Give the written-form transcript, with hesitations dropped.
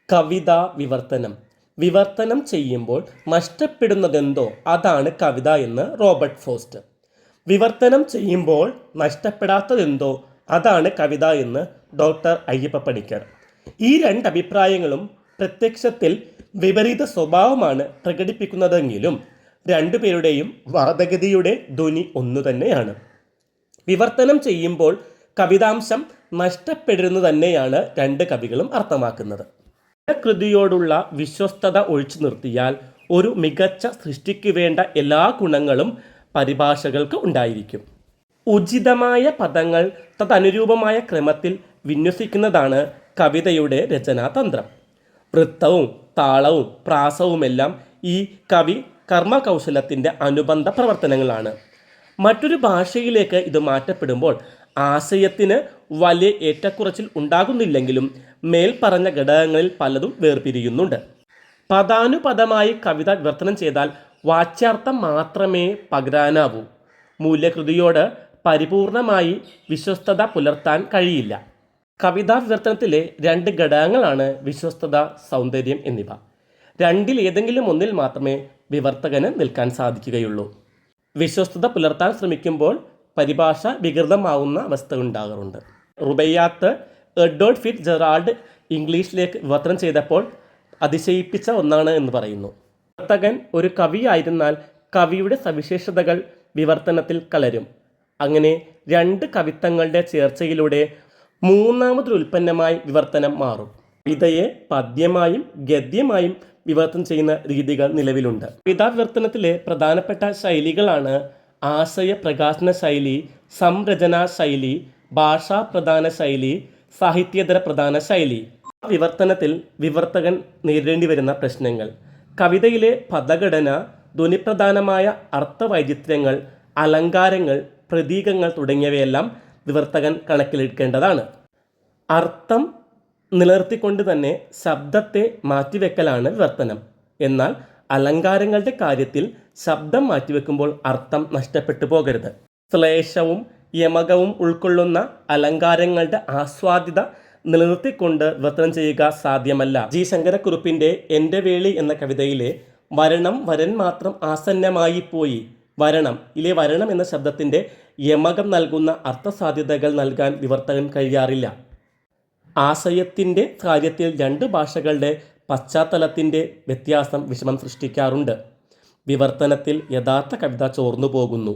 കവിത വിവർത്തനം. വിവർത്തനം ചെയ്യുമ്പോൾ നഷ്ടപ്പെടുന്നതെന്തോ അതാണ് കവിത എന്ന് റോബർട്ട് ഫ്രോസ്റ്റ്. വിവർത്തനം ചെയ്യുമ്പോൾ നഷ്ടപ്പെടാത്തതെന്തോ അതാണ് കവിത എന്ന് ഡോക്ടർ അയ്യപ്പ പണിക്കർ. ഈ രണ്ട് അഭിപ്രായങ്ങളും പ്രത്യക്ഷത്തിൽ വിപരീത സ്വഭാവമാണ് പ്രകടിപ്പിക്കുന്നതെങ്കിലും രണ്ടുപേരുടെയും വാദഗതിയുടെ ധ്വനി ഒന്നു തന്നെയാണ്. വിവർത്തനം ചെയ്യുമ്പോൾ കവിതാംശം നഷ്ടപ്പെടുന്നു തന്നെയാണ് രണ്ട് കവികളും അർത്ഥമാക്കുന്നത്. കൃതിയോടുള്ള വിശ്വസ്തത ഒഴിച്ചു നിർത്തിയാൽ ഒരു മികച്ച സൃഷ്ടിക്ക് വേണ്ട എല്ലാ ഗുണങ്ങളും പരിഭാഷകൾക്ക് ഉണ്ടായിരിക്കും. ഉചിതമായ പദങ്ങൾ തദനുരൂപമായ ക്രമത്തിൽ വിന്യസിക്കുന്നതാണ് കവിതയുടെ രചനാതന്ത്രം. വൃത്തവും താളവും പ്രാസവുമെല്ലാം ഈ കവി കർമ്മകൗശലത്തിൻ്റെ അനുബന്ധ പ്രവർത്തനങ്ങളാണ്. മറ്റൊരു ഭാഷയിലേക്ക് ഇത് മാറ്റപ്പെടുമ്പോൾ ആശയത്തിന് വലിയ ഏറ്റക്കുറച്ചിൽ ഉണ്ടാകുന്നില്ലെങ്കിലും മേൽപ്പറഞ്ഞ ഘടകങ്ങളിൽ പലതും വേർപിരിയുന്നുണ്ട്. പദാനുപദമായി കവിത വിവർത്തനം ചെയ്താൽ വാച്യാർത്ഥം മാത്രമേ പകരാനാവൂ. മൂല്യകൃതിയോട് പരിപൂർണമായി വിശ്വസ്തത പുലർത്താൻ കഴിയില്ല. കവിതാ വിവർത്തനത്തിലെ രണ്ട് ഘടകങ്ങളാണ് വിശ്വസ്തത, സൗന്ദര്യം എന്നിവ. രണ്ടിലേതെങ്കിലും ഒന്നിൽ മാത്രമേ വിവർത്തകന് നിൽക്കാൻ സാധിക്കുകയുള്ളൂ. വിശ്വസ്തത പുലർത്താൻ ശ്രമിക്കുമ്പോൾ പരിഭാഷ വികൃതമാവുന്ന അവസ്ഥ ഉണ്ടാകാറുണ്ട്. റുബൈയാത്ത് എഡ്വേർഡ് ഫിറ്റ് ജെറാൾഡ് ഇംഗ്ലീഷിലേക്ക് വിവർത്തനം ചെയ്തപ്പോൾ അതിശയിപ്പിച്ച ഒന്നാണ് എന്ന് പറയുന്നു. വിവർത്തകൻ ഒരു കവിയായിരുന്നാൽ കവിയുടെ സവിശേഷതകൾ വിവർത്തനത്തിൽ കലരും. അങ്ങനെ രണ്ട് കവിത്വങ്ങളുടെ ചേർച്ചയിലൂടെ മൂന്നാമതൊരു ഉൽപ്പന്നമായി വിവർത്തനം മാറും. കവിതയെ പദ്യമായും ഗദ്യമായും വിവർത്തനം ചെയ്യുന്ന രീതികൾ നിലവിലുണ്ട്. കവിതാ വിവർത്തനത്തിലെ പ്രധാനപ്പെട്ട ശൈലികളാണ് ആശയ പ്രകാശന ശൈലി, സംരചനാ ശൈലി, ഭാഷാ പ്രധാന ശൈലി, സാഹിത്യേതര പ്രധാന ശൈലി. വിവർത്തനത്തിൽ വിവർത്തകൻ നേരിടേണ്ടി വരുന്ന പ്രശ്നങ്ങൾ: കവിതയിലെ പദഘടന, ധ്വനിപ്രധാനമായ അർത്ഥവൈചിത്ര്യങ്ങൾ, അലങ്കാരങ്ങൾ, പ്രതീകങ്ങൾ തുടങ്ങിയവയെല്ലാം വിവർത്തകൻ കണക്കിലെടുക്കേണ്ടതാണ്. അർത്ഥം നിലനിർത്തിക്കൊണ്ട് തന്നെ ശബ്ദത്തെ മാറ്റിവെക്കലാണ് വിവർത്തനം. എന്നാൽ അലങ്കാരങ്ങളുടെ കാര്യത്തിൽ ശബ്ദം മാറ്റിവെക്കുമ്പോൾ അർത്ഥം നഷ്ടപ്പെട്ടു പോകരുത്. ശ്ലേഷവും യമകവും ഉൾക്കൊള്ളുന്ന അലങ്കാരങ്ങളുടെ ആസ്വാദ്യത നിലനിർത്തിക്കൊണ്ട് വിവർത്തനം ചെയ്യുക സാധ്യമല്ല. ജി ശങ്കരക്കുറുപ്പിൻ്റെ എൻ്റെ വേളി എന്ന കവിതയിലെ വരണം വരൻ മാത്രം ആസന്നമായി പോയി വരണം ഇലെ വരണം എന്ന ശബ്ദത്തിൻ്റെ യമകം നൽകുന്ന അർത്ഥസാധ്യതകൾ നൽകാൻ വിവർത്തകൻ കഴിയാറില്ല. ആശയത്തിൻ്റെ കാര്യത്തിൽ രണ്ട് ഭാഷകളുടെ പശ്ചാത്തലത്തിൻ്റെ വ്യത്യാസം വിഷമം സൃഷ്ടിക്കാറുണ്ട്. വിവർത്തനത്തിൽ യഥാർത്ഥ കവിത ചോർന്നു പോകുന്നു.